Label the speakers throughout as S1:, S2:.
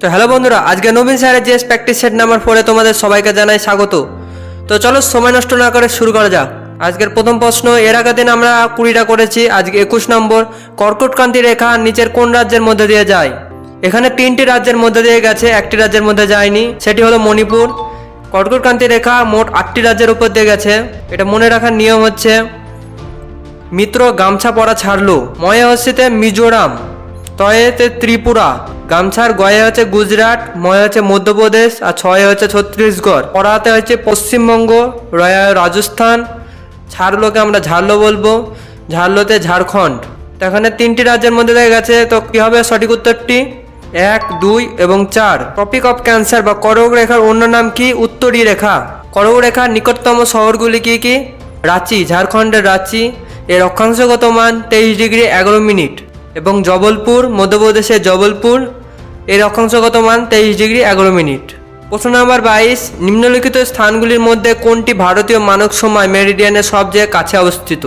S1: তো হ্যালো বন্ধুরা, আজকে নবীন স্যারের জিএস প্র্যাকটিস সেট নাম্বার 4 তোমাদের সবাইকে জানাই স্বাগত। তো চলো সময় নষ্ট না করে শুরু করা যাক। আজকের প্রথম প্রশ্ন, এর আগের দিন আমরা 20টা করেছি, আজকে 21 নম্বর। কর্কটক্রান্তি রেখা নিচের কোন রাজ্যের মধ্যে দিয়ে যায়? এখানে 3টি রাজ্যের মধ্যে দিয়ে গেছে, একটি রাজ্যের মধ্যে যায়নি, সেটি হলো মণিপুর। কর্কটক্রান্তি রেখা মোট 8টি রাজ্যের উপর দিয়ে গেছে। এটা মনে রাখার নিয়ম হচ্ছে, মিত্র গামছা পরা ছাড়লো, ময়ে হচ্ছে মিজোরাম, তয়েতে ত্রিপুরা, গামছার গয়ে হচ্ছে গুজরাট, ময়ে হচ্ছে মধ্যপ্রদেশ, আর ছয়ে হচ্ছে ছত্তিশগড়, পড়াতে হচ্ছে পশ্চিমবঙ্গ, রয়ে রাজস্থান, ছাড়লোকে আমরা ঝাড়লো বলবো, ঝাড়লোতে ঝাড়খণ্ড। তো এখানে 3টি রাজ্যের মধ্যে দিয়ে গেছে। তো কী হবে সঠিক উত্তরটি? 1, 2 এবং 4। ট্রপিক অফ ক্যান্সার বা করক রেখার অন্য নাম কি? উত্তরী রেখা। করক রেখার নিকটতম শহরগুলি কি কি? রাঁচি, ঝাড়খণ্ডের রাঁচি। এর অক্ষাংশগত মান 23 ডিগ্রি 11 মিনিট। এবং জবলপুর, মধ্যপ্রদেশের জবলপুর, এর অক্ষাংশগত মান 23 ডিগ্রি 11 মিনিট। প্রশ্ন নাম্বার 22, নিম্নলিখিত স্থানগুলির মধ্যে কোনটি ভারতীয় মানক সময় মেরিডিয়ানের সবচেয়ে কাছে অবস্থিত?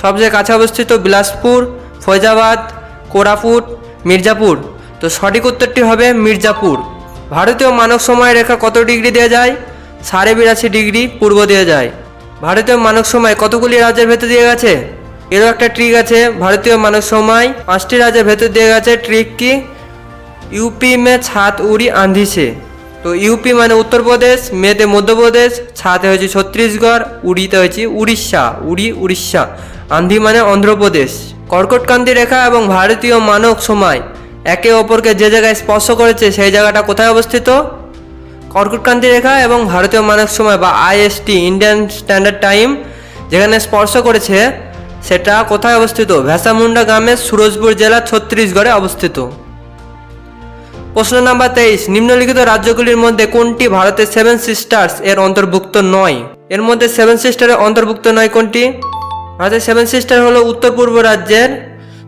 S1: সবচেয়ে কাছে অবস্থিত বিলাসপুর, ফৈজাবাদ, কোরাপুট, মির্জাপুর। তো সঠিক উত্তরটি হবে মির্জাপুর। ভারতীয় মানক সময় রেখা কত ডিগ্রি দেওয়া যায়? 82.5 ডিগ্রি পূর্ব দিয়ে যায়। ভারতীয় মানক সময় কতগুলি রাজ্যের ভেতর দিয়ে গেছে? এরও একটা ট্রিক আছে। ভারতীয় মানক সময় 5টি রাজ্যের ভেতর দিয়ে গেছে। ট্রিক কি? ইউপি মে ছাত উড়ি আঁধি সে। তো ইউপি মানে উত্তরপ্রদেশ, মেতে মধ্যপ্রদেশ, ছাতে হয়েছে ছত্তিশগড়, উড়িতে হয়েছে উড়িষ্যা, উড়িষ্যা, আঁধি মানে অন্ধ্রপ্রদেশ। কর্কটক্রান্তি রেখা এবং ভারতীয় মানক সময় একে অপরকে যে জায়গায় স্পর্শ করেছে সেই জায়গাটা কোথায় অবস্থিত? কর্কটক্রান্তি রেখা এবং ভারতীয় মানক সময় বা আইএসটি, ইন্ডিয়ান স্ট্যান্ডার্ড টাইম, যেখানে স্পর্শ করেছে সেটা কোথায় অবস্থিত? ভ্যাসামুন্ডা গ্রামের সুরজপুর জেলা, ছত্তিশগড়ে অবস্থিত। প্রশ্ন নাম্বার 23, নিম্নলিখিত রাজ্যগুলির মধ্যে কোনটি ভারতের 7 সিস্টার্স এর অন্তর্ভুক্ত নয়? এর মধ্যে 7 সিস্টারের অন্তর্ভুক্ত নয় কোনটি? ভারতের 7 সিস্টার হলো উত্তর পূর্ব রাজ্যের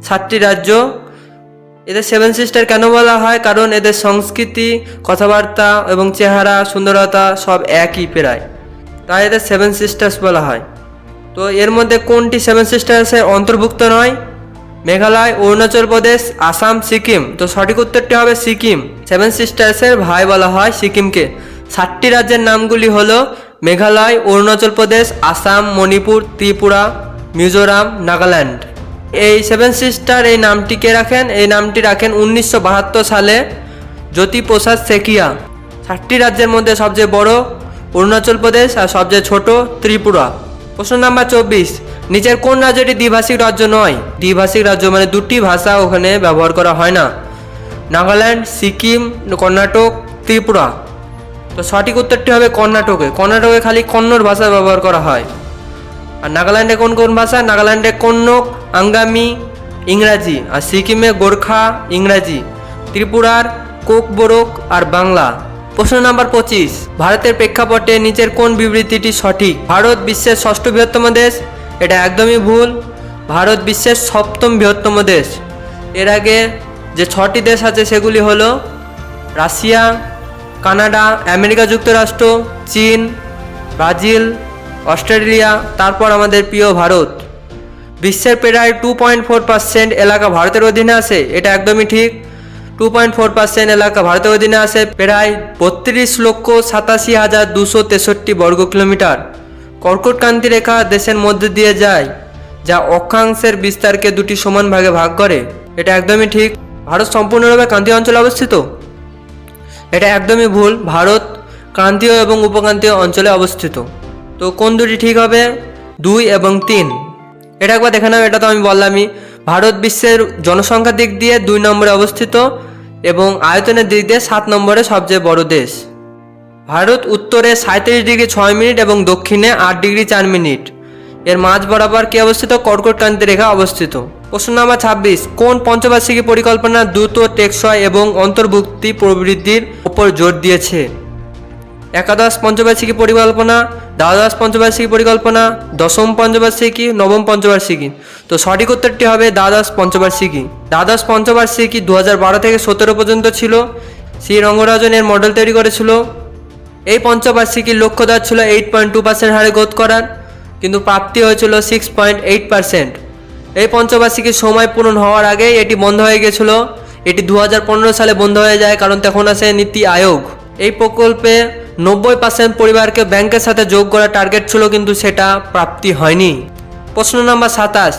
S1: 7টি রাজ্য। এদের 7 সিস্টার কেন বলা হয়? কারণ এদের সংস্কৃতি, কথাবার্তা এবং চেহারা, সুন্দরতা সব একই প্রায়, তাই এদের 7 সিস্টার্স বলা হয়। তো এর মধ্যে কোনটি 7 সিস্টার্সের অন্তর্ভুক্ত নয়? মেঘালয়, অরুণাচল প্রদেশ, আসাম, সিকিম। তো সঠিক উত্তরটি হবে সিকিম। 7 সিস্টার্সের ভাই বলা হয় সিকিমকে। 7টি রাজ্যের নামগুলি হলো মেঘালয়, অরুণাচল প্রদেশ, আসাম, মণিপুর, ত্রিপুরা, মিজোরাম, নাগাল্যান্ড। এই 7 সিস্টার এই নামটি কে রাখেন? এই নামটি রাখেন 1972 সালে জ্যোতিপ্রসাদ সেকিয়া। 7টি রাজ্যের মধ্যে সবচেয়ে বড় অরুণাচল প্রদেশ আর সবচেয়ে ছোট ত্রিপুরা। প্রশ্ন নাম্বার 24, নিচের কোন রাজ্যটি দ্বিভাষিক রাজ্য নয়? দ্বিভাষিক রাজ্য মানে দুটি ভাষা ওখানে ব্যবহার করা হয় না। নাগাল্যান্ড, সিকিম, কর্ণাটক, ত্রিপুরা। তো সঠিক উত্তরটি হবে কর্ণাটকে। কর্ণাটকে খালি কন্নড় ভাষা ব্যবহার করা হয়। আর নাগাল্যান্ডে কোন কোন ভাষা? নাগাল্যান্ডে কন্নড়, আঙ্গামি, ইংরাজি। আর সিকিমে গোর্খা, ইংরাজি। ত্রিপুরার কোকবোরক আর বাংলা। প্রশ্ন নাম্বার 25, ভারতের প্রেক্ষাপটে নিচের কোন বিবৃতিটি সঠিক? ভারত বিশ্বের 6ষ্ঠ বৃহত্তম দেশ। এটা একদমই ভুল। ভারত বিশ্বের 7ম বৃহত্তম দেশ। এর আগে যে 6টি দেশ আছে সেগুলি হলো রাশিয়া, কানাডা, আমেরিকা যুক্তরাষ্ট্র, চীন, ব্রাজিল, অস্ট্রেলিয়া, তারপর আমাদের প্রিয় ভারত। বিশ্বের প্রায় 2.4% এলাকা ভারতের অধীনে আছে। এটা একদমই ঠিক। 2.4% এলাকা ভারতের অধীনে আছে, প্রায় 32,87,263 বর্গ কিলোমিটার। কর্কটক্রান্তি রেখা দেশের মধ্যে দিয়ে যায়, যা অক্ষাংশের বিস্তারকে দুটি সমান ভাগে ভাগ করে। এটা একদমই ঠিক। ভারত সম্পূর্ণরূপে ক্রান্তীয় অঞ্চলে অবস্থিত। এটা একদমই ভুল। ভারত ক্রান্তীয় এবং উপক্রান্তীয় অঞ্চলে অবস্থিত। তো কোন দুটি ঠিক হবে? 2 এবং 3। এটা একবার দেখে নাও। এটা তো আমি বললামই। ভারত বিশ্বের জনসংখ্যার দিক দিয়ে 2 নম্বরে অবস্থিত এবং আয়তনের দিক দিয়ে 7 নম্বরে সবচেয়ে বড় দেশ। ভারত উত্তরে 37 ডিগ্রি 6 মিনিট এবং দক্ষিণে 8 ডিগ্রি 4 মিনিট। এর মাঝ বরাবর কি অবস্থিত? কর্কটক্রান্তি রেখা অবস্থিত। প্রশ্ন নাম্বার 26, কোন পঞ্চবার্ষিকী পরিকল্পনা দ্রুত, টেকসই এবং অন্তর্ভুক্তি প্রবৃদ্ধির উপর জোর দিয়েছে? একাদশ পঞ্চবার্ষিকী পরিকল্পনা, দ্বাদশ পঞ্চবার্ষিকী পরিকল্পনা, দশম পঞ্চবার্ষিকী, নবম পঞ্চবার্ষিকী। তো সঠিক উত্তরটি হবে দ্বাদশ পঞ্চবার্ষিকী। দ্বাদশ পঞ্চবার্ষিকী 2012 থেকে 17 পর্যন্ত ছিল। শ্রী রঙ্গরাজন এর মডেল তৈরি করেছিল। এই পঞ্চবার্ষিকীর লক্ষ্য দেওয়া ছিল 8.2% হারে গ্রোথ করার, কিন্তু প্রাপ্তি হয়েছিল 6.8%। এই পঞ্চবার্ষিকীর সময় পূরণ হওয়ার আগে এটি বন্ধ হয়ে গেছিল। এটি 2015 সালে বন্ধ হয়ে যায়, কারণ তখন আসে নীতি আয়োগ। এই প্রকল্পে 90% পরিবারকে ব্যাংকের সাথে যোগ করার টার্গেট ছিল, কিন্তু সেটা প্রাপ্তি হয়নি। প্রশ্ন নম্বর 27,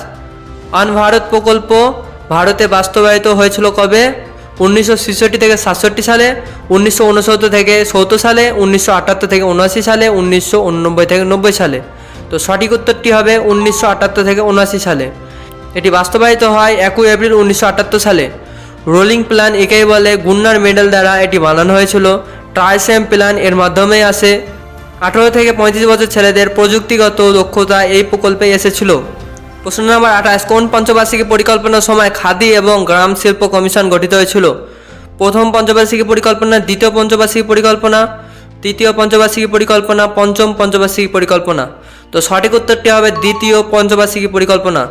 S1: অন ভারত প্রকল্প ভারতে বাস্তবায়িত হয়েছিল কবে? 1966 থেকে 67 সালে, 1969 থেকে 70 সালে, 1978 থেকে 79 সালে, 1989 থেকে 90 সালে। তো সঠিক উত্তরটি হবে 1978 থেকে 79 সালে। এটি বাস্তবায়িত হয় 1 এপ্রিল 1978 সালে। রোলিং প্ল্যান একেই বলে। গুন্নার মেডেল দ্বারা এটি বানানো হয়েছিল। ট্রাইসেম প্ল্যান এর মাধ্যমেই আসে। 18 থেকে 35 বছর ছেলেদের প্রযুক্তিগত দক্ষতা এই প্রকল্পে এসেছিল। প্রশ্ন নম্বর 28, কোন পঞ্চবার্ষিকী পরিকল্পনার সময় খাদি এবং গ্রাম শিল্প কমিশন গঠিত হয়েছিল? প্রথম পঞ্চবার্ষিকী পরিকল্পনা, দ্বিতীয় পঞ্চবার্ষিকী পরিকল্পনা, তৃতীয় পঞ্চবার্ষিকী পরিকল্পনা, পঞ্চম পঞ্চবার্ষিকী পরিকল্পনা। তো সঠিক উত্তরটি হবে দ্বিতীয় পঞ্চবার্ষিকী পরিকল্পনা।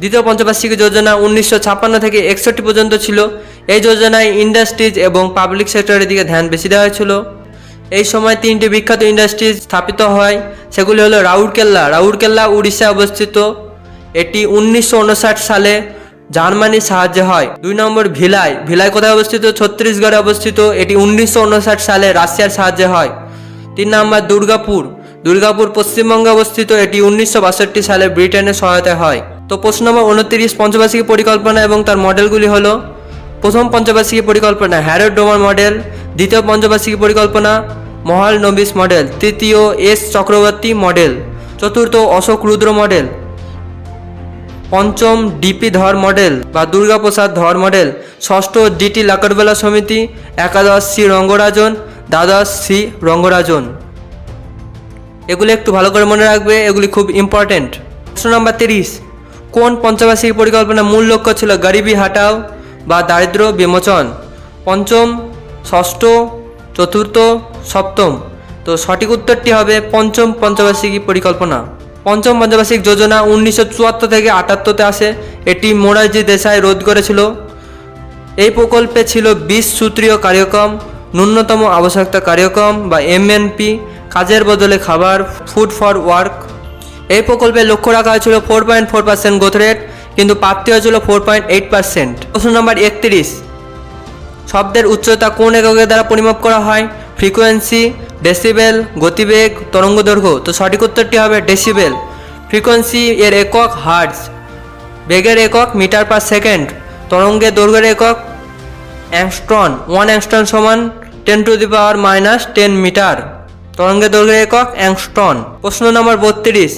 S1: দ্বিতীয় পঞ্চবার্ষিকী যোজনা 1956 থেকে 61 পর্যন্ত ছিল। এই যোজনায় ইন্ডাস্ট্রিজ এবং পাবলিক সেক্টরের দিকে ধ্যান বেশি দেওয়া হয়েছিল। এই সময় 3টি বিখ্যাত ইন্ডাস্ট্রিজ স্থাপিত হয়, সেগুলি হলো রাউরকেল্লা। রাউরকেল্লা উড়িষ্যায় অবস্থিত। এটি 1959 সালে জার্মানির সাহায্যে হয়। 2 নম্বর ভিলাই। ভিলাই কোথায় অবস্থিত? ছত্তিশগড়ে অবস্থিত। এটি 1959 সালে রাশিয়ার সাহায্যে হয়। 3 নম্বর দুর্গাপুর। দুর্গাপুর পশ্চিমবঙ্গে অবস্থিত। এটি 1962 সালে ব্রিটেনের সহায়তায় হয়। তো প্রশ্ন নম্বর 29, পঞ্চবার্ষিকী পরিকল্পনা এবং তার মডেলগুলি হলো: প্রথম পঞ্চবার্ষিকী পরিকল্পনা হ্যারোড ডোমার মডেল, দ্বিতীয় পঞ্চবার্ষিকী পরিকল্পনা মহালনবিস মডেল, তৃতীয় এস চক্রবর্তী মডেল, চতুর্থ অশোক রুদ্র মডেল, পঞ্চম ডিপি ধর মডেল বা দুর্গাপ্রসাদ ধর মডেল, ষষ্ঠ ডিটি লাকড়বেলা সমিতি, একাদশ সি রঙ্গরাজন, দ্বাদশ সি রঙ্গরাজন। এগুলি একটু ভালো করে মনে রাখবে, এগুলি খুব ইম্পর্টেন্ট। প্রশ্ন নম্বর 30, কোন পঞ্চবার্ষিকী পরিকল্পনার মূল লক্ষ্য ছিল গরিবি হাটাও বা দারিদ্র বিমোচন? পঞ্চম, ষষ্ঠ, চতুর্থ, সপ্তম। তো সঠিক উত্তরটি হবে পঞ্চম পঞ্চবার্ষিকী পরিকল্পনা। পঞ্চম পঞ্চবার্ষিক যোজনা 1974 থেকে 78-তে আসে। এটি মোরারজি দেশাই রোধ করেছিল। এই প্রকল্পে ছিল 20 সূত্রীয় কার্যক্রম, ন্যূনতম আবশ্যকতা কার্যক্রম বা এমএনপি, কাজের বদলে খাবার, ফুড ফর ওয়ার্ক। এই প্রকল্পে লক্ষ্য রাখা হয়েছিল 4.4% গ্রোথ রেট, কিন্তু প্রাপ্তি হয়েছিল 4.8%। প্রশ্ন নম্বর 31, শব্দের উচ্চতা কোন এককের দ্বারা পরিমাপ করা হয়? ফ্রিকোয়েন্সি, ডেসিবেল, গতিবেগ, তরঙ্গদৈর্ঘ্য। তো সঠিক উত্তরটি হবে ডেসিবেল। ফ্রিকোয়েন্সি এর একক হার্টজ, বেগের একক মিটার পার সেকেন্ড, তরঙ্গের দৈর্ঘ্যের একক অ্যাংস্ট্রন। 1 অ্যাংস্ট্রন সমান 10⁻⁻10 মিটার। তরঙ্গের দৈর্ঘ্যের একক অ্যাংস্ট্রন। প্রশ্ন নম্বর 32,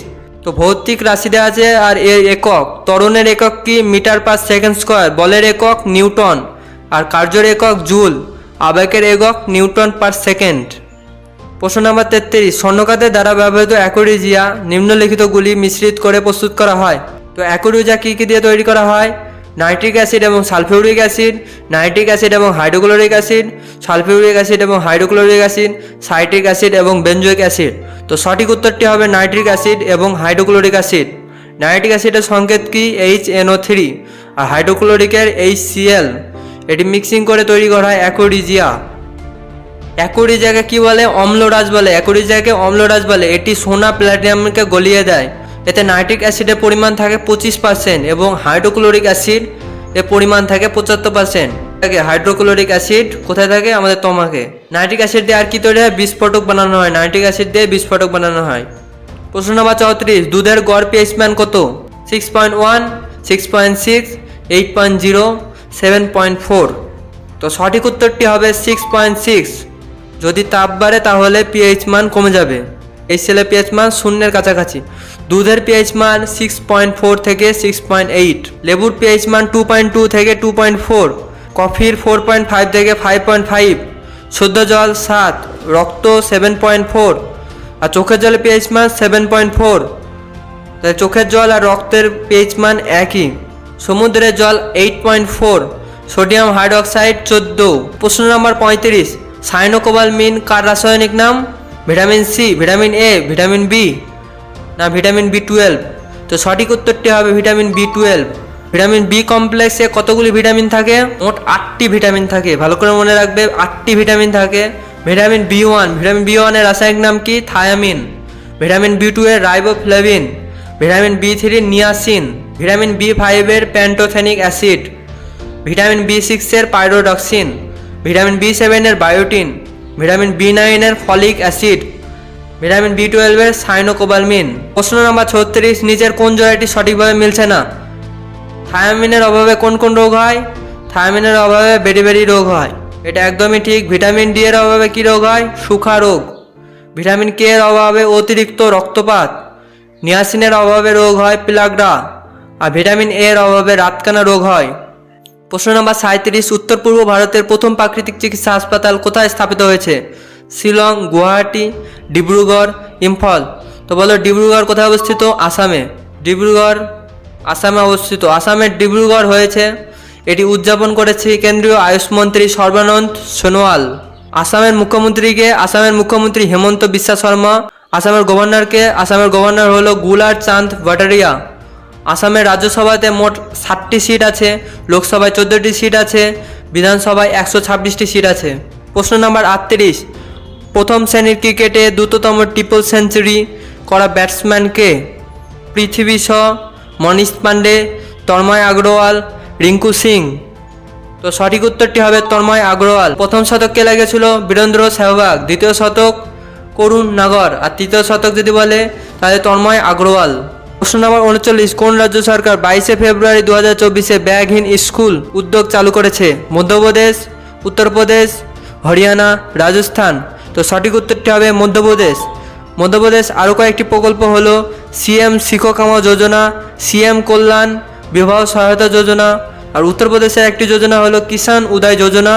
S1: তো ভৌতিক রাশি দেওয়া আছে আর এর একক। ত্বরণের একক কি? Metre per second square. বলের একক নিউটন আর কার্যের একক জুল। আবেগের একক নিউটন পার সেকেন্ড। প্রশ্ন নম্বর 33, স্বর্ণকারের দ্বারা ব্যবহৃত অ্যাকোরিজিয়া নিম্নলিখিতগুলি মিশ্রিত করে প্রস্তুত করা হয়। তো অ্যাকোরিজিয়া কী কী দিয়ে তৈরি করা হয়? নাইট্রিক অ্যাসিড এবং সালফিউরিক অ্যাসিড, নাইট্রিক অ্যাসিড এবং হাইড্রোক্লোরিক অ্যাসিড, সালফিউরিক অ্যাসিড এবং হাইড্রোক্লোরিক অ্যাসিড, সাইট্রিক অ্যাসিড এবং বেনজোইক অ্যাসিড। তো সঠিক উত্তরটি হবে নাইট্রিক অ্যাসিড এবং হাইড্রোক্লোরিক অ্যাসিড। নাইট্রিক অ্যাসিডের সংকেত কি? HNO3 আর হাইড্রোক্লোরিকের HCl। এটি মিক্সিং করে তৈরি করা হয় অ্যাকোরিজিয়া। অ্যাকোরিজিয়াকে কি বলে? অম্লরাজ বলে। অ্যাকোরিজিয়াকে অম্লরাজ বলে। এটি সোনা প্ল্যাটিনামকে গলিয়ে দেয়। এতে নাইট্রিক অ্যাসিডের পরিমাণ থাকে 25% এবং হাইড্রোক্লোরিক অ্যাসিড এর পরিমাণ থাকে 75%। হাইড্রোক্লোরিক অ্যাসিড কোথায় থাকে? আমাদের তোমাকে। নাইট্রিক অ্যাসিড দিয়ে আর কি তৈরি হয়? বিস্ফোটক বানানো হয়। নাইট্রিক অ্যাসিড দিয়ে বিস্ফোটক বানানো হয়। প্রশ্ন নম্বর 34, দুধের গড় পিএইচ মান কত? 6.1, 6.6, 8.0, 7.4। তো সঠিক উত্তরটি হবে 6.6। যদি তাপ বাড়ে তাহলে পিএইচ মান কমে যাবে। এই সেলের পিএইচ মান শূন্যের কাছাকাছি। দুধের পিএইচ মান 6.4 থেকে 6.8। লেবুর পিএইচ মান 2.2 থেকে 2.4। কফির 4.5 থেকে 5.5। শুদ্ধ জল 7, রক্ত 7.4 আর চোখের জলের পিএইচ মান 7.4। তাই চোখের জল আর রক্তের পিএইচ মান একই। সমুদ্রের জল 8.4। Sodium hydroxide 14। প্রশ্ন নম্বর 35, সাইনোকোবালমিন কার রাসায়নিক নাম? Vitamin C, vitamin A, vitamin B না ভিটামিন B12? তো সঠিক উত্তরটি হবে ভিটামিন B12। ভিটামিন বি কমপ্লেক্সে কতগুলি ভিটামিন থাকে? মোট 8টি ভিটামিন থাকে। ভালো করে মনে রাখবে, 8টি ভিটামিন থাকে। ভিটামিন B1, ভিটামিন B1 এর রাসায়নিক নাম কি? থায়ামিন। ভিটামিন B2 এর riboflavin. Vitamin B3 niacin. Vitamin B5 এর pantothenic acid. Vitamin B6 pyridoxine, vitamin B7 বায়োটিন, vitamin B9 folic acid, vitamin B12 সাইনোকোবালমিন। প্রশ্ন নম্বর 36, নিচের কোন জোড়াটি সঠিকভাবে মিলছে না? থায়ামিনের অভাবে কোন কোন রোগ হয়? থায়ামিনের অভাবে বেরি রোগ হয়, এটা একদমই ঠিক। ভিটামিন ডি এর অভাবে কি রোগ হয়? সুখা রোগ। ভিটামিন কে এর অভাবে অতিরিক্ত রক্তপাত। নিয়াসিনের অভাবে রোগ হয় পিলাগ্রা। আর ভিটামিন এ এর অভাবে রাতকানা রোগ হয়। প্রশ্ন নম্বর 37, উত্তর পূর্ব ভারতের প্রথম প্রাকৃতিক চিকিৎসা হাসপাতাল কোথায় স্থাপিত হয়েছে? শিলং, গুয়াহাটি, ডিব্রুগড়, ইম্ফল। তো বলো ডিব্রুগড় কোথায় অবস্থিত? আসামে। ডিব্রুগড় আসামে অবস্থিত। আসামের ডিব্রুগড় হয়েছে। এটি উদযাপন করেছে কেন্দ্রীয় আয়ুষ মন্ত্রী সর্বানন্দ সোনোয়াল। আসামের মুখ্যমন্ত্রীকে আসামের মুখ্যমন্ত্রী হেমন্ত বিশ্ব শর্মা। আসামের গভর্নরকে আসামের গভর্নর হলো গুলার চাঁদ ভাটারিয়া। আসামের রাজ্যসভাতে মোট 60টি সিট আছে, লোকসভায় 14টি সিট আছে, বিধানসভায় 126টি সিট আছে। প্রশ্ন নম্বর 38, প্রথম শ্রেণীর ক্রিকেটে দ্রুততম ট্রিপল সেঞ্চুরি করা ব্যাটসম্যানকে? পৃথ্বী শ, মনীষ পান্ডে, তন্ময় আগরওয়াল, রিঙ্কু সিং। তো সঠিক উত্তরটি হবে তন্ময় আগরওয়াল। প্রথম শতক কে লেগেছিল? বীরেন্দ্র সেহবাগ। দ্বিতীয় শতক করুণ নাগর। আর তৃতীয় শতক যদি বলে তাহলে তন্ময় আগরওয়াল। প্রশ্ন নম্বর 39, কোন রাজ্য সরকার 22শে ফেব্রুয়ারি 2024 ব্যাগহীন স্কুল উদ্যোগ চালু করেছে? মধ্যপ্রদেশ, উত্তরপ্রদেশ, হরিয়ানা, রাজস্থান। তো সঠিক উত্তরটি হবে মধ্যপ্রদেশ। মধ্যপ্রদেশ আরও কয়েকটি প্রকল্প হলো সিএম শিক্ষকামা যোজনা, সিএম কল্যাণ বিবাহ সহায়তা যোজনা। আর উত্তরপ্রদেশের একটি যোজনা হলো কিষাণ উদয় যোজনা।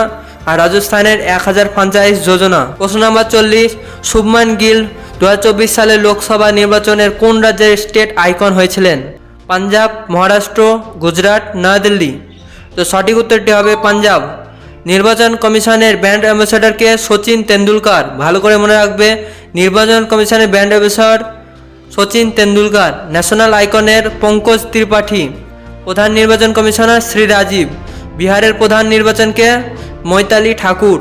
S1: আর রাজস্থানের 1000 পঞ্চায়েত যোজনা। প্রশ্ন নম্বর 40, শুভমান গিল 2024 সালের লোকসভা নির্বাচনের কোন রাজ্যের স্টেট আইকন হয়েছিলেন? পাঞ্জাব, মহারাষ্ট্র, গুজরাট, নয়াদিল্লি। তো সঠিক উত্তরটি হবে পাঞ্জাব। নির্বাচন কমিশনের ব্র্যান্ড অ্যাম্বাসেডরকে? সচিন তেন্ডুলকার। ভালো করে মনে রাখবে, নির্বাচন কমিশনের brand ambassador Sachin Tendulkar. National আইকনের পঙ্কজ ত্রিপাঠী। প্রধান নির্বাচন কমিশনার শ্রী রাজীব। বিহারের প্রধান নির্বাচনকে? মৈতালি ঠাকুর।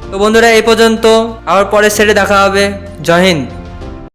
S1: তো বন্ধুরা এই পর্যন্ত, আবার পরের সেটে দেখা হবে। জয় হিন্দ।